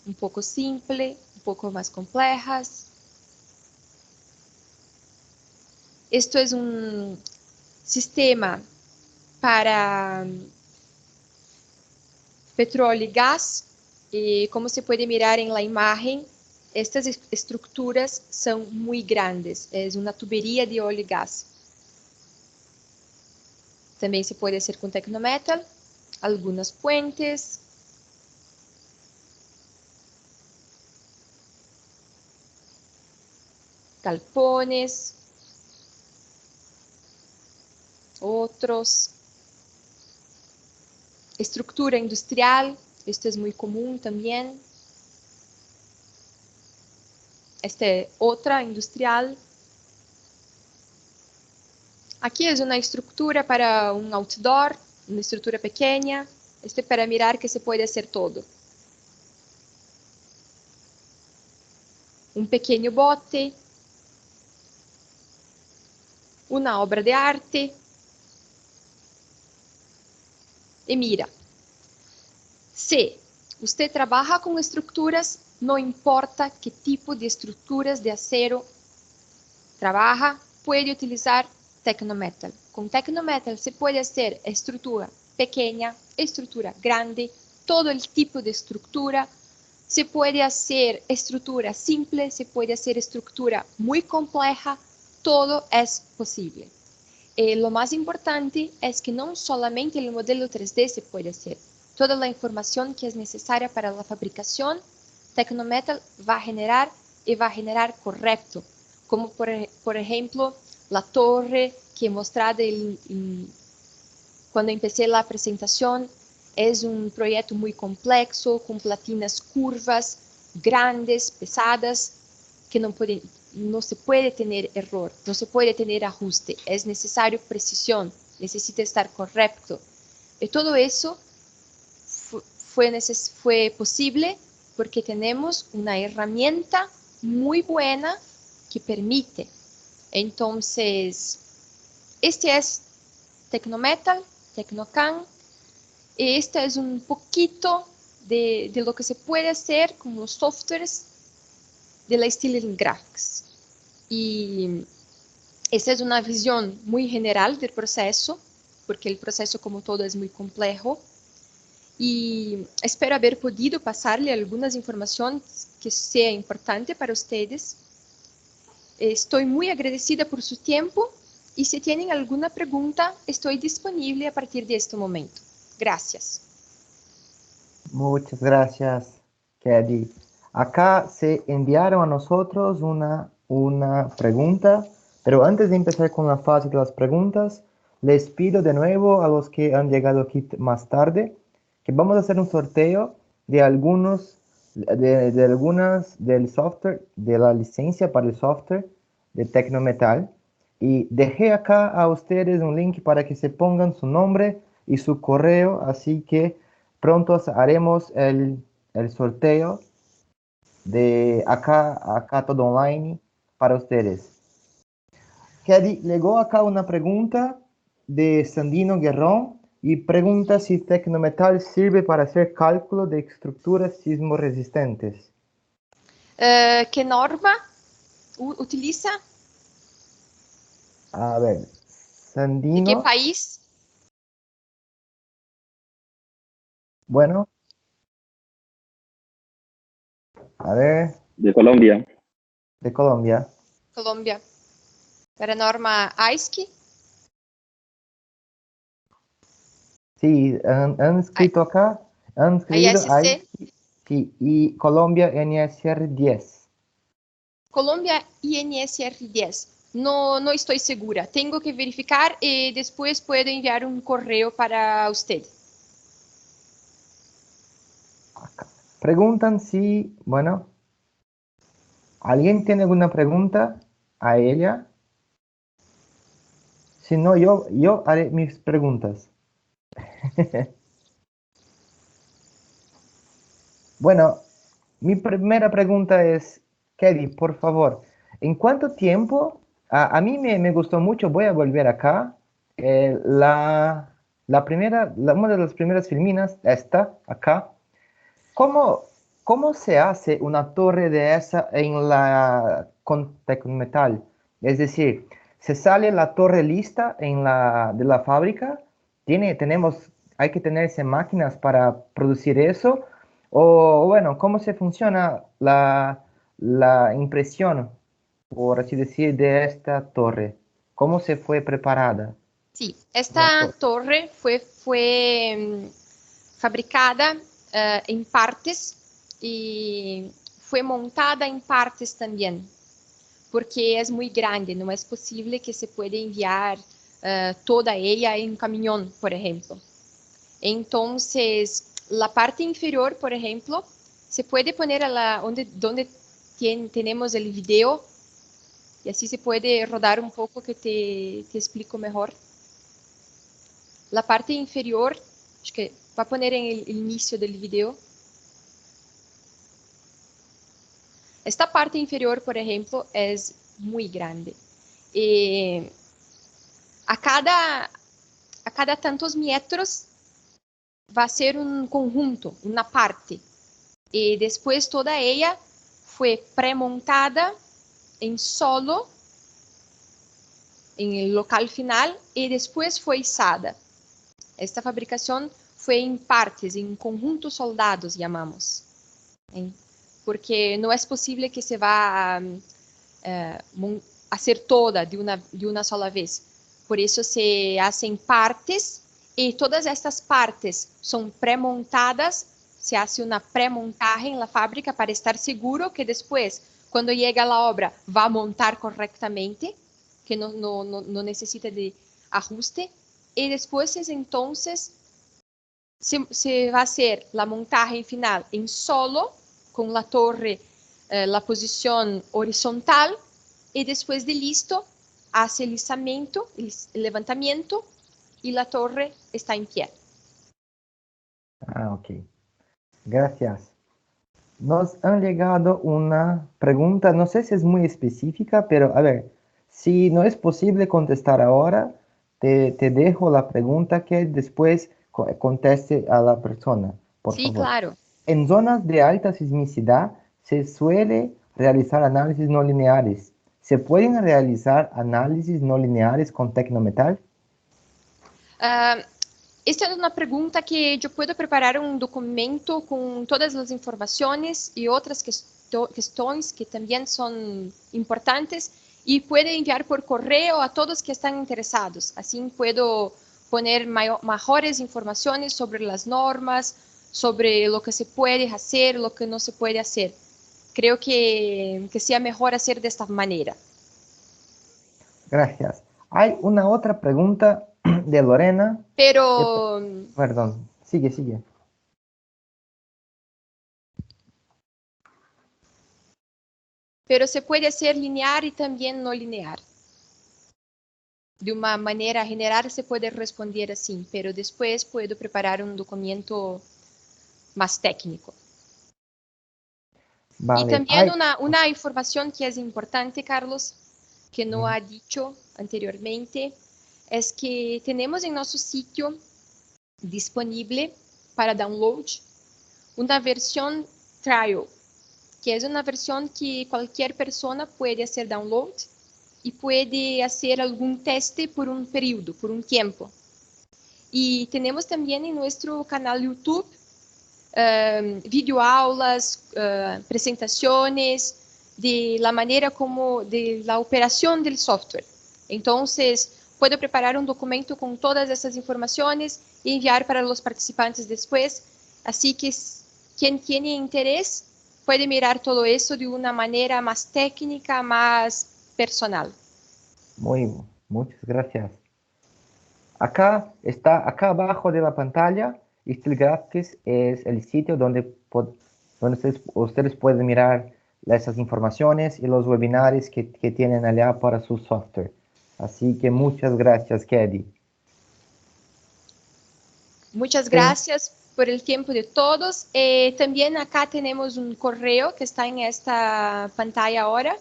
Un poco simple, un poco más complejas. Esto es un sistema para petróleo y gas. Y como se puede mirar en la imagen, estas estructuras son muy grandes. Es una tubería de óleo y gas. También se puede hacer con Tecnometal. Algunos puentes. Galpones. Otros. Estructura industrial. Esto es muy común también. Esta es otra industrial. Aquí es una estructura para un outdoor, una estructura pequeña. Este es para mirar que se puede hacer todo. Un pequeño bote. Una obra de arte. Y mira, si usted trabaja con estructuras, no importa qué tipo de estructuras de acero trabaja, puede utilizar Tecnometal. Con Tecnometal se puede hacer estructura pequeña, estructura grande, todo el tipo de estructura. Se puede hacer estructura simple, se puede hacer estructura muy compleja, todo es posible. Lo más importante es que no solamente el modelo 3D se puede hacer, toda la información que es necesaria para la fabricación, Tecnometal va a generar y va a generar correcto, como por ejemplo la torre que he mostrado cuando empecé la presentación. Es un proyecto muy complejo, con platinas curvas, grandes, pesadas, que no se puede tener error, no se puede tener ajuste, es necesario precisión, necesita estar correcto. Y todo eso fue posible porque tenemos una herramienta muy buena que permite. Entonces, este es Tecnometal, Tecnocan. Y este es un poquito de lo que se puede hacer con los softwares de la Styling Graphics. Y esta es una visión muy general del proceso, porque el proceso como todo es muy complejo. Y espero haber podido pasarle algunas informaciones que sea importante para ustedes. Estoy muy agradecida por su tiempo y si tienen alguna pregunta, estoy disponible a partir de este momento. Gracias. Muchas gracias, Kedi. Acá se enviaron a nosotros una pregunta, pero antes de empezar con la fase de las preguntas, les pido de nuevo a los que han llegado aquí más tarde que vamos a hacer un sorteo de algunas del software, de la licencia para el software de Tecnometal. Y dejé acá a ustedes un link para que se pongan su nombre y su correo, así que pronto haremos el sorteo de acá todo online para ustedes. Kelly, llegó acá una pregunta de Sandino Guerrón y pregunta si Tecnometal sirve para hacer cálculo de estructuras sismoresistentes. ¿Qué norma utiliza? A ver, ¿De qué Sandino, país? bueno, a ver, De Colombia. de Colombia. Colombia. ¿Para norma AISC? Sí, han escrito acá, han escrito ahí, ISC. sí, y Colombia NSR 10. Colombia INSR 10. No estoy segura. Tengo que verificar y después puedo enviar un correo para usted. Preguntan si, bueno, ¿alguien tiene alguna pregunta a ella? Si no, yo haré mis preguntas. Bueno, mi primera pregunta es, Kelly, por favor, ¿en cuánto tiempo? A mí me gustó mucho, voy a volver acá. Una de las primeras filminas, esta, acá. ¿Cómo, cómo se hace una torre de esa con Tecnometal? Es decir, ¿se sale la torre lista de la fábrica? Hay que tenerse máquinas para producir eso. O bueno, ¿cómo se funciona la impresión, por así decir, de esta torre? ¿Cómo se fue preparada Sí, la esta torre? torre fue fabricada en partes y fue montada en partes también, porque es muy grande, no es posible que se pueda enviar toda ella en camión, por ejemplo. Entonces, la parte inferior, por ejemplo, se puede poner donde tenemos el video y así se puede rodar un poco que te explico mejor. La parte inferior, acho que va a poner en el inicio del video. Esta parte inferior, por ejemplo, es muy grande. A cada tantos metros va a ser un conjunto, una parte. Y después toda ella fue premontada en solo, en el local final, y después fue izada. Esta fabricación fue en partes, en conjuntos soldados, llamamos. Porque no es posible que se va a hacer toda de una sola vez. Por eso se hacen partes y todas estas partes son premontadas, se hace una premontaje en la fábrica para estar seguro que después, cuando llega la obra, va a montar correctamente, que no necesita de ajuste. Y después entonces se va a hacer la montaje final en solo, con la torre, la posición horizontal, y después de listo, hace el izamiento, el levantamiento, y la torre está en pie. Ah, ok. Gracias. Nos han llegado una pregunta, no sé si es muy específica, pero a ver, si no es posible contestar ahora, te dejo la pregunta que después conteste a la persona, por Sí, favor. claro. En zonas de alta sismicidad se suele realizar análisis no lineares. ¿Se pueden realizar análisis no lineares con Tecnometal? Esta es una pregunta que yo puedo preparar un documento con todas las informaciones y otras cuestiones que también son importantes y puedo enviar por correo a todos que están interesados. Así puedo poner mejores informaciones sobre las normas, sobre lo que se puede hacer, lo que no se puede hacer. Creo que sea mejor hacer de esta manera. Gracias. Hay una otra pregunta de Lorena. Pero Perdón, sigue. pero se puede hacer lineal y también no lineal. De una manera general se puede responder así, pero después puedo preparar un documento más técnico. Vale. Y también una información que es importante, Carlos, que no ha dicho anteriormente, es que tenemos en nuestro sitio disponible para download una versión trial, que es una versión que cualquier persona puede hacer download y puede hacer algún teste por un periodo, por un tiempo. Y tenemos también en nuestro canal YouTube videoaulas, presentaciones de la manera como de la operación del software. Entonces, puedo preparar un documento con todas esas informaciones y enviar para los participantes después. Así que quien tiene interés puede mirar todo eso de una manera más técnica, más personal. Muchas gracias. Acá abajo de la pantalla, SteelGraphics es el sitio donde ustedes pueden mirar esas informaciones y los webinars que tienen allá para su software. Así que muchas gracias, Kelly. Muchas gracias por el tiempo de todos. También acá tenemos un correo que está en esta pantalla ahora,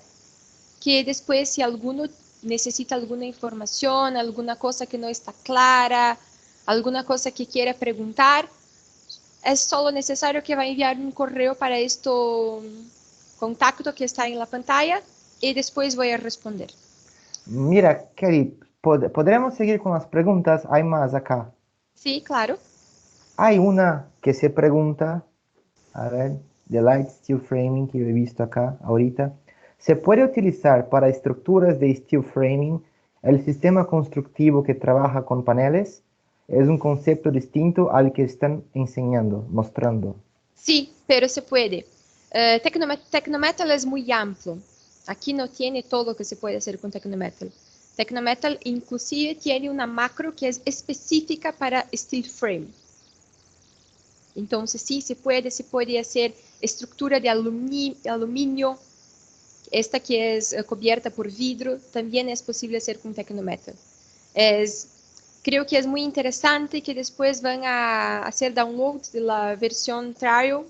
que después si alguno necesita alguna información, alguna cosa que no está clara, alguna cosa que quiera preguntar, es solo necesario que va a enviar un correo para este contacto que está en la pantalla y después voy a responder. Mira, Kelly, podremos seguir con las preguntas. Hay más acá. Sí, claro. Hay una que se pregunta, a ver, de Light Steel Framing que yo he visto acá ahorita. ¿Se puede utilizar para estructuras de steel framing el sistema constructivo que trabaja con paneles? Es un concepto distinto al que están enseñando, mostrando. Sí, pero se puede. Tecnometal es muy amplio. Aquí no tiene todo lo que se puede hacer con Tecnometal. Tecnometal inclusive tiene una macro que es específica para steel frame. Entonces sí, se puede hacer estructura de aluminio. Esta que es cubierta por vidrio, también es posible hacer con Tecnometal. Creo que es muy interesante que después van a hacer download de la versión trial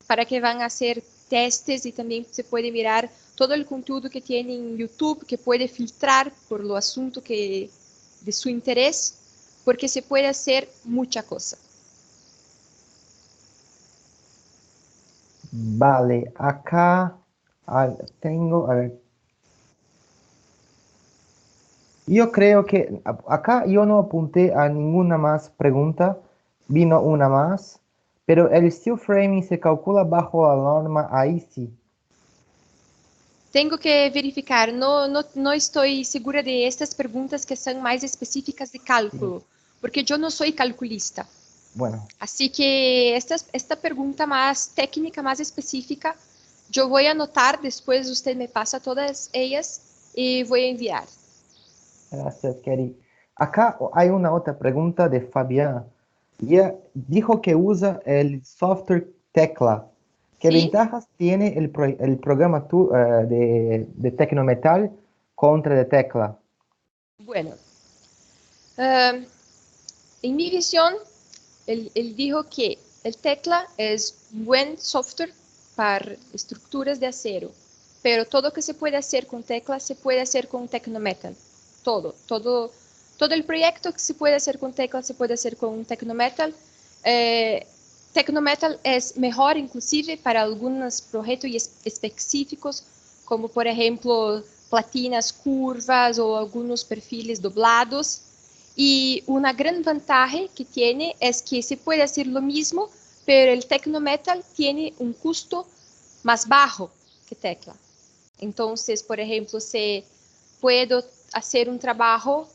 para que van a hacer testes y también se puede mirar todo el conteúdo que tiene en YouTube, que puede filtrar por lo asunto de su interés, porque se puede hacer mucha cosa. Vale, acá tengo, a ver. Yo creo que acá yo no apunté a ninguna más pregunta, vino una más, pero el steel framing se calcula bajo la norma AISI. Tengo que verificar, no estoy segura de estas preguntas que son más específicas de cálculo, porque yo no soy calculista. Bueno, Así que esta pregunta más técnica, más específica, yo voy a anotar, después usted me pasa todas ellas y voy a enviar. gracias, Kerry. Acá hay una otra pregunta de Fabián. Ella dijo que usa el software Tecla. ¿Qué ¿Sí? ventajas tiene el programa de Tecnometal contra de Tecla? Bueno, en mi visión, él dijo que el Tecla es un buen software para estructuras de acero, pero todo lo que se puede hacer con Tecla se puede hacer con Tecnometal. Todo el proyecto que se puede hacer con Tecla se puede hacer con Tecnometal. Tecnometal es mejor inclusive para algunos proyectos específicos, como por ejemplo platinas curvas o algunos perfiles doblados. Y una gran ventaja que tiene es que se puede hacer lo mismo, pero el Tecnometal tiene un costo más bajo que Tecla. Entonces, por ejemplo, si puedo hacer un trabajo,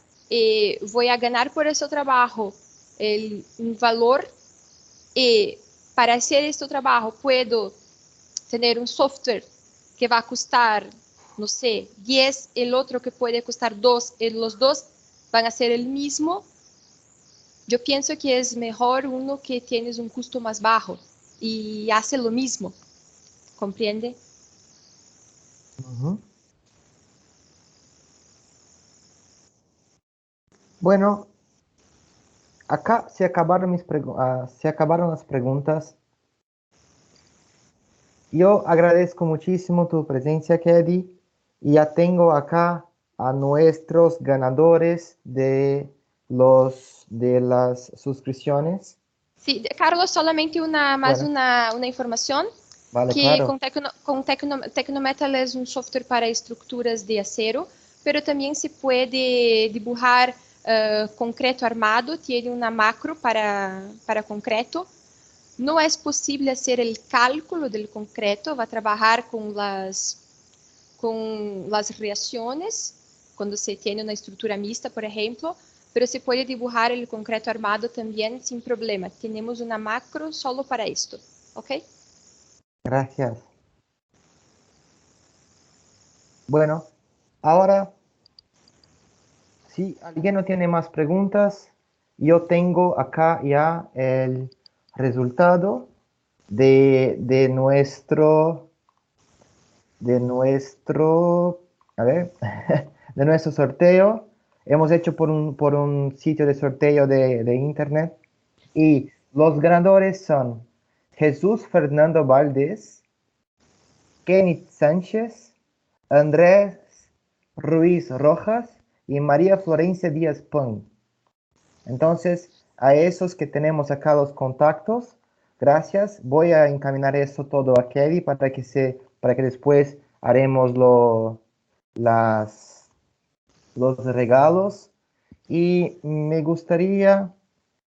voy a ganar por ese trabajo un valor, y para hacer este trabajo puedo tener un software que va a costar, no sé, 10, el otro que puede costar 2, los dos van a ser el mismo. Yo pienso que es mejor uno que tienes un costo más bajo y hace lo mismo, ¿comprende? Ujú. Bueno, acá se acabaron las preguntas. Yo agradezco muchísimo tu presencia, Kelly, y ya tengo acá a nuestros ganadores de las suscripciones. Sí, Carlos, solamente más Bueno, una información, vale, que claro. Tecnometal es un software para estructuras de acero, pero también se puede dibujar concreto armado, tiene una macro para concreto. No es posible hacer el cálculo del concreto, va a trabajar con las reacciones, cuando se tiene una estructura mixta, por ejemplo, pero se puede dibujar el concreto armado también sin problema. Tenemos una macro solo para esto, ¿ok? Gracias. Bueno, ahora, si alguien no tiene más preguntas, yo tengo acá ya el resultado de de nuestro, a ver, de nuestro sorteo. Hemos hecho por un sitio de sorteo de internet y los ganadores son Jesús Fernando Valdés, Kenny Sánchez, Andrés Ruiz Rojas y María Florencia Díaz Pong. Entonces, a esos que tenemos acá los contactos, gracias. Voy a encaminar eso todo a Kelly para que después haremos las, los regalos. Y me gustaría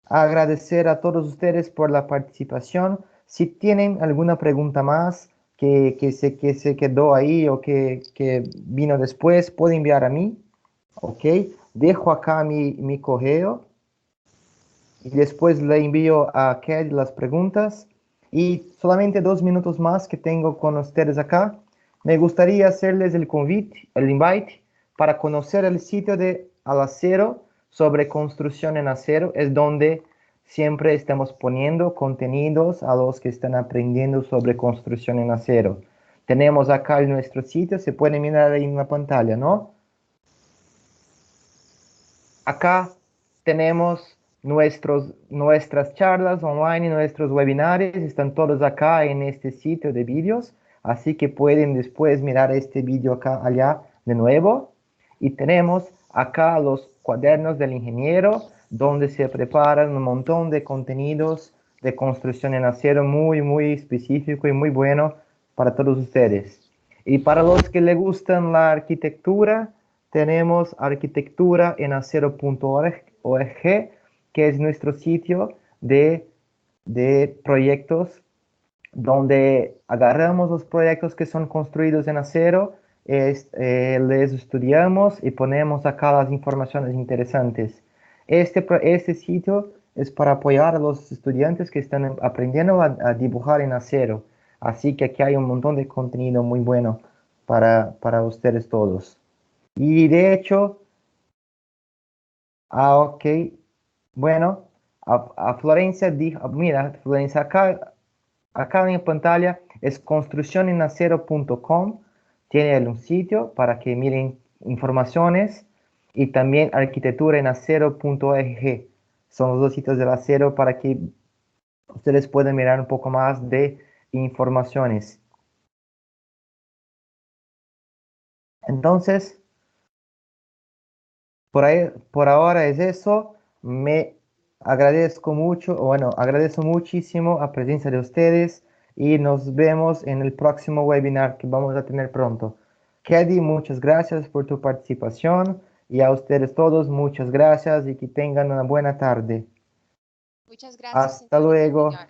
agradecer a todos ustedes por la participación. Si tienen alguna pregunta más que se quedó ahí o que vino después, pueden enviar a mí, ¿ok? Dejo acá mi correo y después le envío a Kelly las preguntas. Y solamente 2 minutos más que tengo con ustedes acá. Me gustaría hacerles el invite para conocer el sitio de Alacero sobre construcción en acero. Es donde siempre estamos poniendo contenidos a los que están aprendiendo sobre construcción en acero. Tenemos acá nuestro sitio, se puede mirar ahí en la pantalla, ¿no? Acá tenemos nuestras charlas online y nuestros webinarios, están todos acá en este sitio de vídeos, así que pueden después mirar este vídeo acá, allá de nuevo. Y tenemos acá los cuadernos del ingeniero, donde se preparan un montón de contenidos de construcción en acero muy específico y muy bueno para todos ustedes. Y para los que les gustan la arquitectura, tenemos arquitecturaenacero.org, que es nuestro sitio de proyectos donde agarramos los proyectos que son construidos en acero, les estudiamos y ponemos acá las informaciones interesantes. Este sitio es para apoyar a los estudiantes que están aprendiendo a dibujar en acero. Así que aquí hay un montón de contenido muy bueno para ustedes todos. Y de hecho, ok, bueno, a Florencia dijo, mira, Florencia, acá en la pantalla es construccionenacero.com, tiene un sitio para que miren informaciones y también arquitecturaenacero.org. Son los dos sitios del acero para que ustedes puedan mirar un poco más de informaciones. Entonces, por ahora es eso. Me agradezco mucho, bueno, agradezco muchísimo la presencia de ustedes y nos vemos en el próximo webinar que vamos a tener pronto. Kedi, muchas gracias por tu participación y a ustedes todos muchas gracias y que tengan una buena tarde. Muchas gracias, Hasta entonces, luego. señor.